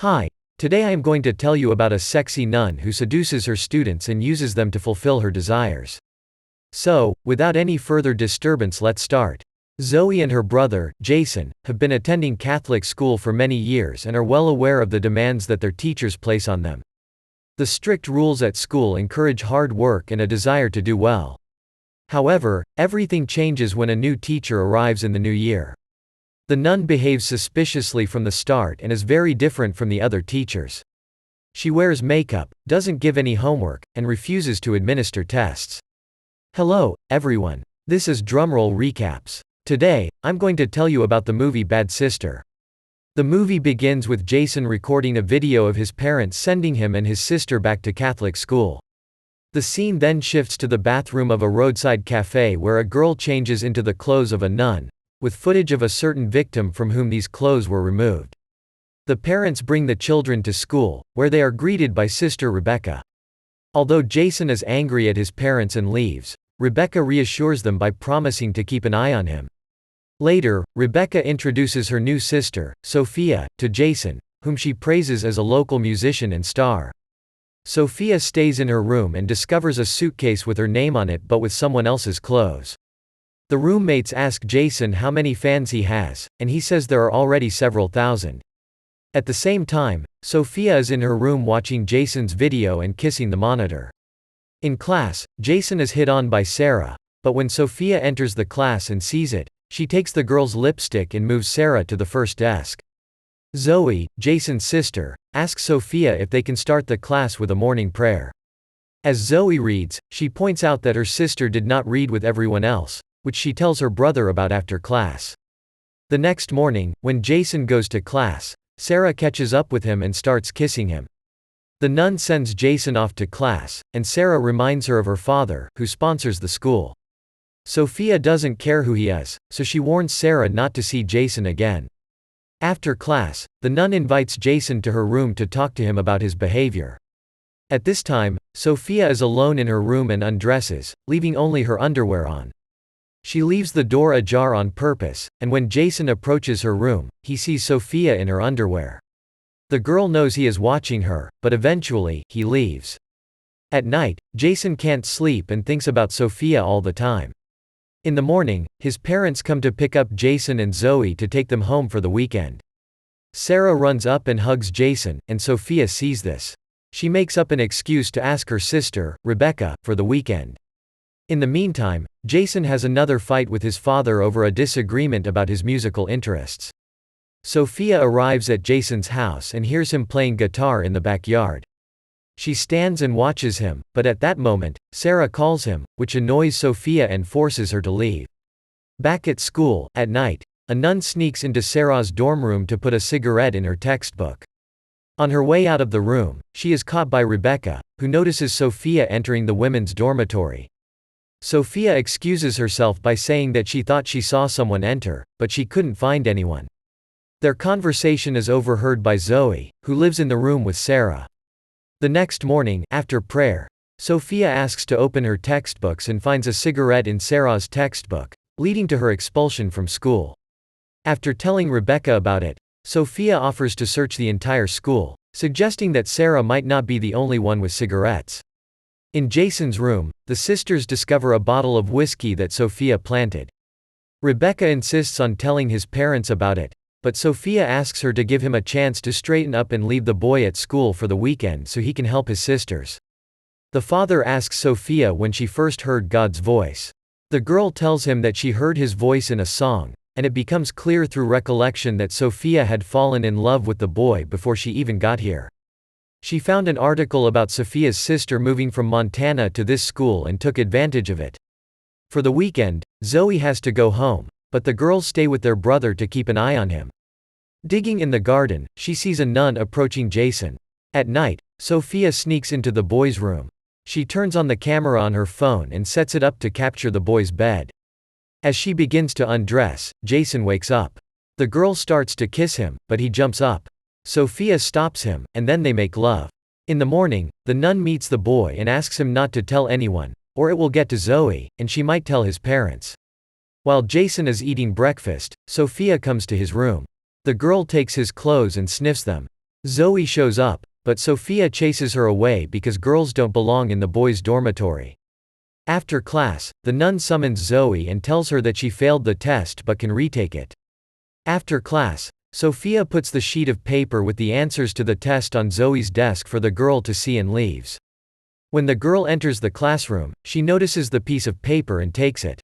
Hi, today I am going to tell you about a sexy nun who seduces her students and uses them to fulfill her desires. So, without any further disturbance, let's start. Zoe and her brother, Jason, have been attending Catholic school for many years and are well aware of the demands that their teachers place on them. The strict rules at school encourage hard work and a desire to do well. However, everything changes when a new teacher arrives in the new year. The nun behaves suspiciously from the start and is very different from the other teachers. She wears makeup, doesn't give any homework, and refuses to administer tests. Hello, everyone. This is DrumRoll Recaps. Today, I'm going to tell you about the movie Bad Sister. The movie begins with Jason recording a video of his parents sending him and his sister back to Catholic school. The scene then shifts to the bathroom of a roadside cafe where a girl changes into the clothes of a nun, with footage of a certain victim from whom these clothes were removed. The parents bring the children to school, where they are greeted by Sister Rebecca. Although Jason is angry at his parents and leaves, Rebecca reassures them by promising to keep an eye on him. Later, Rebecca introduces her new sister, Sophia, to Jason, whom she praises as a local musician and star. Sophia stays in her room and discovers a suitcase with her name on it but with someone else's clothes. The roommates ask Jason how many fans he has, and he says there are already several thousand. At the same time, Sophia is in her room watching Jason's video and kissing the monitor. In class, Jason is hit on by Sarah, but when Sophia enters the class and sees it, she takes the girl's lipstick and moves Sarah to the first desk. Zoe, Jason's sister, asks Sophia if they can start the class with a morning prayer. As Zoe reads, she points out that her sister did not read with everyone else, which she tells her brother about after class. The next morning, when Jason goes to class, Sarah catches up with him and starts kissing him. The nun sends Jason off to class, and Sarah reminds her of her father, who sponsors the school. Sophia doesn't care who he is, so she warns Sarah not to see Jason again. After class, the nun invites Jason to her room to talk to him about his behavior. At this time, Sophia is alone in her room and undresses, leaving only her underwear on. She leaves the door ajar on purpose, and when Jason approaches her room, he sees Sophia in her underwear. The girl knows he is watching her, but eventually, he leaves. At night, Jason can't sleep and thinks about Sophia all the time. In the morning, his parents come to pick up Jason and Zoe to take them home for the weekend. Sarah runs up and hugs Jason, and Sophia sees this. She makes up an excuse to ask her sister, Rebecca, for the weekend. In the meantime, Jason has another fight with his father over a disagreement about his musical interests. Sophia arrives at Jason's house and hears him playing guitar in the backyard. She stands and watches him, but at that moment, Sarah calls him, which annoys Sophia and forces her to leave. Back at school, at night, a nun sneaks into Sarah's dorm room to put a cigarette in her textbook. On her way out of the room, she is caught by Rebecca, who notices Sophia entering the women's dormitory. Sophia excuses herself by saying that she thought she saw someone enter, but she couldn't find anyone. Their conversation is overheard by Zoe, who lives in the room with Sarah. The next morning, after prayer, Sophia asks to open her textbooks and finds a cigarette in Sarah's textbook, leading to her expulsion from school. After telling Rebecca about it, Sophia offers to search the entire school, suggesting that Sarah might not be the only one with cigarettes. In Jason's room, the sisters discover a bottle of whiskey that Sophia planted. Rebecca insists on telling his parents about it, but Sophia asks her to give him a chance to straighten up and leave the boy at school for the weekend so he can help his sisters. The father asks Sophia when she first heard God's voice. The girl tells him that she heard his voice in a song, and it becomes clear through recollection that Sophia had fallen in love with the boy before she even got here. She found an article about Sophia's sister moving from Montana to this school and took advantage of it. For the weekend, Zoe has to go home, but the girls stay with their brother to keep an eye on him. Digging in the garden, she sees a nun approaching Jason. At night, Sophia sneaks into the boy's room. She turns on the camera on her phone and sets it up to capture the boy's bed. As she begins to undress, Jason wakes up. The girl starts to kiss him, but he jumps up. Sophia stops him, and then they make love. In the morning, the nun meets the boy and asks him not to tell anyone, or it will get to Zoe, and she might tell his parents. While Jason is eating breakfast, Sophia comes to his room. The girl takes his clothes and sniffs them. Zoe shows up, but Sophia chases her away because girls don't belong in the boys' dormitory. After class, the nun summons Zoe and tells her that she failed the test but can retake it. After class, Sophia puts the sheet of paper with the answers to the test on Zoe's desk for the girl to see and leaves. When the girl enters the classroom, she notices the piece of paper and takes it.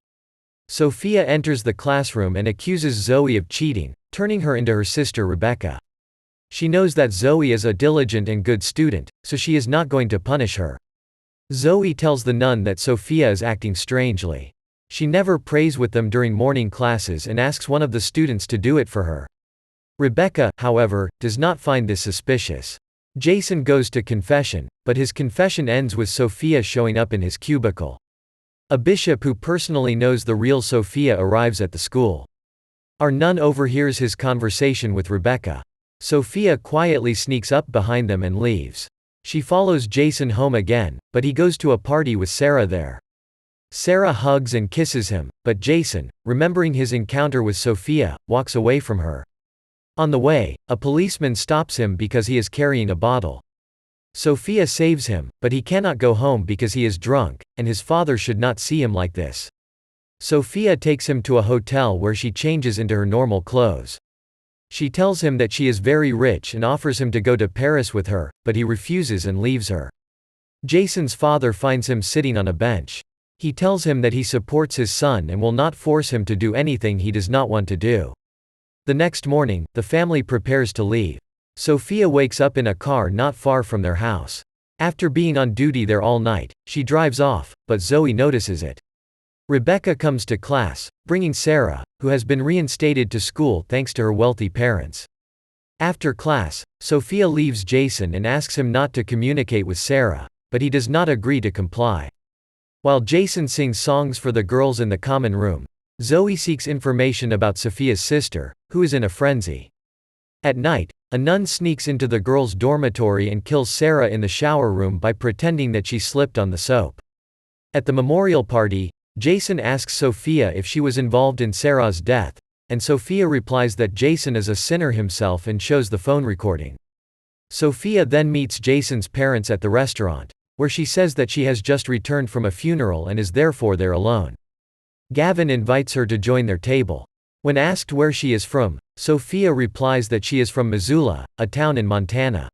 Sophia enters the classroom and accuses Zoe of cheating, turning her into her sister Rebecca. She knows that Zoe is a diligent and good student, so she is not going to punish her. Zoe tells the nun that Sophia is acting strangely. She never prays with them during morning classes and asks one of the students to do it for her. Rebecca, however, does not find this suspicious. Jason goes to confession, but his confession ends with Sophia showing up in his cubicle. A bishop who personally knows the real Sophia arrives at the school. Our nun overhears his conversation with Rebecca. Sophia quietly sneaks up behind them and leaves. She follows Jason home again, but he goes to a party with Sarah there. Sarah hugs and kisses him, but Jason, remembering his encounter with Sophia, walks away from her. On the way, a policeman stops him because he is carrying a bottle. Sophia saves him, but he cannot go home because he is drunk, and his father should not see him like this. Sophia takes him to a hotel where she changes into her normal clothes. She tells him that she is very rich and offers him to go to Paris with her, but he refuses and leaves her. Jason's father finds him sitting on a bench. He tells him that he supports his son and will not force him to do anything he does not want to do. The next morning, the family prepares to leave. Sophia wakes up in a car not far from their house. After being on duty there all night, she drives off, but Zoe notices it. Rebecca comes to class, bringing Sarah, who has been reinstated to school thanks to her wealthy parents. After class, Sophia leaves Jason and asks him not to communicate with Sarah, but he does not agree to comply. While Jason sings songs for the girls in the common room, Zoe seeks information about Sophia's sister, who is in a frenzy. At night, a nun sneaks into the girls' dormitory and kills Sarah in the shower room by pretending that she slipped on the soap. At the memorial party, Jason asks Sophia if she was involved in Sarah's death, and Sophia replies that Jason is a sinner himself and shows the phone recording. Sophia then meets Jason's parents at the restaurant, where she says that she has just returned from a funeral and is therefore there alone. Gavin invites her to join their table. When asked where she is from, Sophia replies that she is from Missoula, a town in Montana.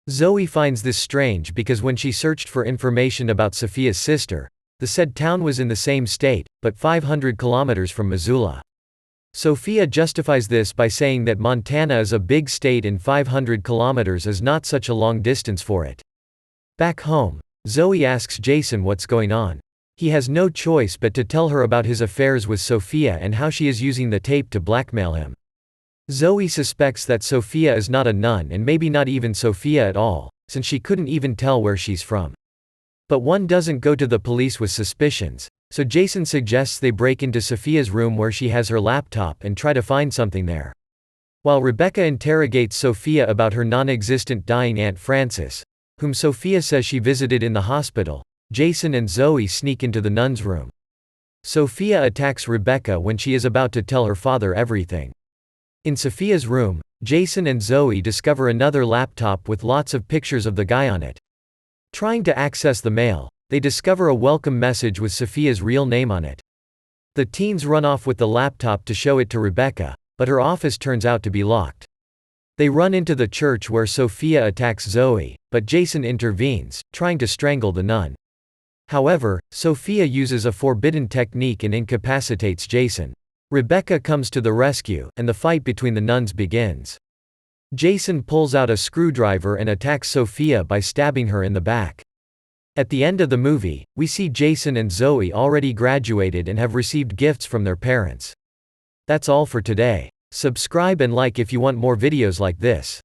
Zoe finds this strange because when she searched for information about Sophia's sister, the said town was in the same state, but 500 kilometers from Missoula. Sophia justifies this by saying that Montana is a big state and 500 kilometers is not such a long distance for it. Back home, Zoe asks Jason what's going on. He has no choice but to tell her about his affairs with Sophia and how she is using the tape to blackmail him. Zoe suspects that Sophia is not a nun and maybe not even Sophia at all, since she couldn't even tell where she's from. But one doesn't go to the police with suspicions, so Jason suggests they break into Sophia's room where she has her laptop and try to find something there. While Rebecca interrogates Sophia about her non-existent dying Aunt Frances, whom Sophia says she visited in the hospital, Jason and Zoe sneak into the nun's room. Sophia attacks Rebecca when she is about to tell her father everything. In Sophia's room, Jason and Zoe discover another laptop with lots of pictures of the guy on it. Trying to access the mail, they discover a welcome message with Sophia's real name on it. The teens run off with the laptop to show it to Rebecca, but her office turns out to be locked. They run into the church where Sophia attacks Zoe, but Jason intervenes, trying to strangle the nun. However, Sophia uses a forbidden technique and incapacitates Jason. Rebecca comes to the rescue, and the fight between the nuns begins. Jason pulls out a screwdriver and attacks Sophia by stabbing her in the back. At the end of the movie, we see Jason and Zoe already graduated and have received gifts from their parents. That's all for today. Subscribe and like if you want more videos like this.